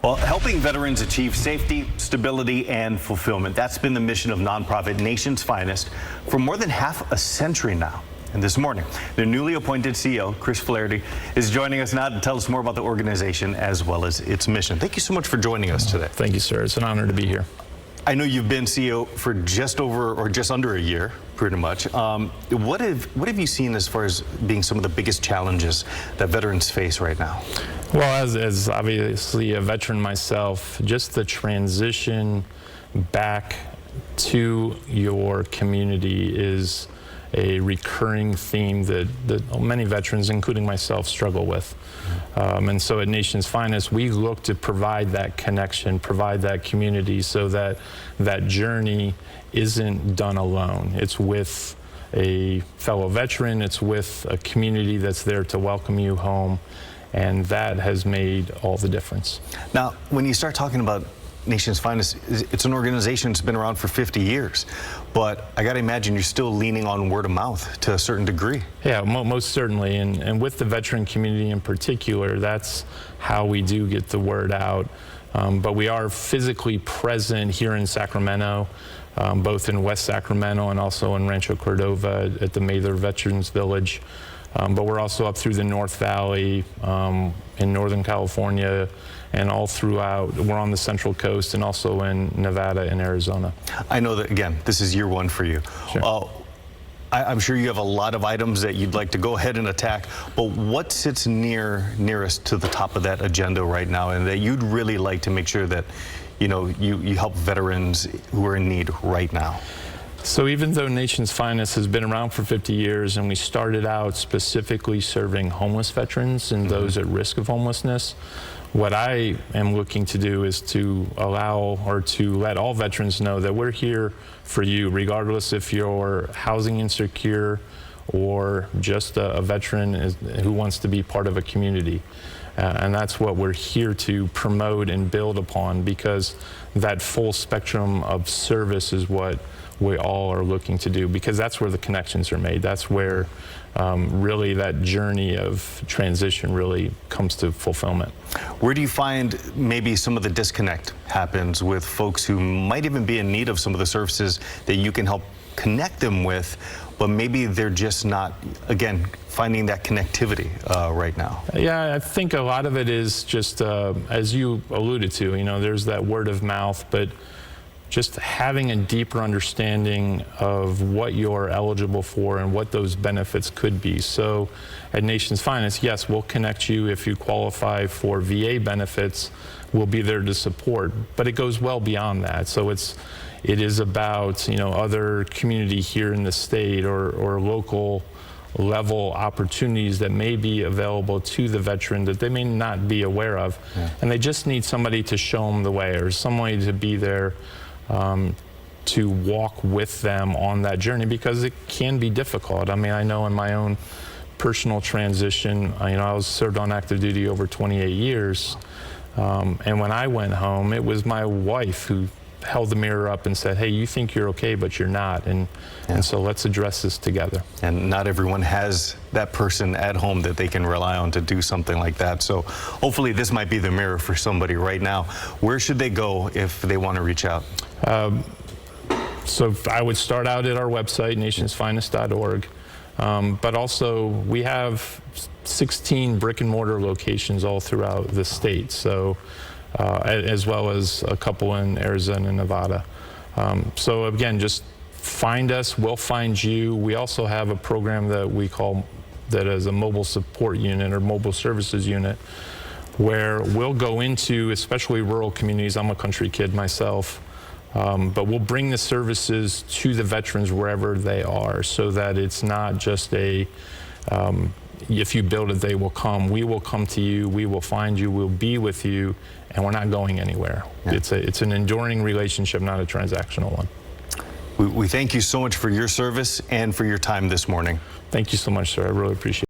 Well, helping veterans achieve safety, stability, and fulfillment. That's been the mission of nonprofit Nation's Finest for more than half a century now. And this morning, their newly appointed CEO, Chris Flaherty, is joining us now to tell us more about the organization as well as its mission. Thank you so much for joining us today. Thank you, sir. It's an honor to be here. I know you've been CEO for just under a year, pretty much. What have you seen as far as being some of the biggest challenges that veterans face right now? Well, as obviously a veteran myself, just the transition back to your community is a recurring theme that many veterans, including myself, struggle with. And so at Nation's Finest, we look to provide that connection, provide that community so that that journey isn't done alone. It's with a fellow veteran, it's with a community that's there to welcome you home, and that has made all the difference. Now, when you start talking about Nation's Finest, it's an organization that's been around for 50 years, but I got to imagine you're still leaning on word of mouth to a certain degree. Yeah, most certainly, and with the veteran community in particular, that's how we do get the word out. But we are physically present here in Sacramento, both in West Sacramento and also in Rancho Cordova at the Mather Veterans Village. But we're also up through the North Valley in Northern California and all throughout. We're on the Central Coast and also in Nevada and Arizona. I know that, again, this is year one for you. Sure. I'm sure you have a lot of items that you'd like to go ahead and attack, but what sits nearest to the top of that agenda right now and that you'd really like to make sure that, you know, you help veterans who are in need right now? So even though Nation's Finest has been around for 50 years and we started out specifically serving homeless veterans and those at risk of homelessness, what I am looking to do is to allow or to let all veterans know that we're here for you, regardless if you're housing insecure or just a veteran who wants to be part of a community. And that's what we're here to promote and build upon, because that full spectrum of service is what we all are looking to do, because that's where the connections are made. That's where really that journey of transition really comes to fulfillment. Where do you find maybe some of the disconnect happens with folks who might even be in need of some of the services that you can help connect them with, but maybe they're just not, again, finding that connectivity right now? Yeah, I think a lot of it is just, as you alluded to, you know, there's that word of mouth, but just having a deeper understanding of what you're eligible for and what those benefits could be. So at Nation's Finest, yes, we'll connect you if you qualify for VA benefits. We'll be there to support, but it goes well beyond that. So it is about, you know, other community here in the state or local level opportunities that may be available to the veteran that they may not be aware of. Yeah. And they just need somebody to show them the way, or somebody to be there to walk with them on that journey, because it can be difficult. I mean, I know in my own personal transition, you know, I was served on active duty over 28 years, and when I went home, it was my wife who held the mirror up and said, hey, you think you're okay, but you're not, and so let's address this together. And not everyone has that person at home that they can rely on to do something like that. So hopefully this might be the mirror for somebody right now. Where should they go if they want to reach out? So I would start out at our website, nationsfinest.org, but also we have 16 brick and mortar locations all throughout the state, so as well as a couple in Arizona and Nevada. So again, just find us, we'll find you. We also have a program that we call that as a mobile support unit or mobile services unit, where we'll go into especially rural communities. I'm a country kid myself, but we'll bring the services to the veterans wherever they are, so that it's not just a if you build it, they will come. We will come to you, we will find you, we'll be with you, and we're not going anywhere. Yeah. It's an enduring relationship, not a transactional one. We thank you so much for your service and for your time this morning. Thank you so much, sir. I really appreciate it.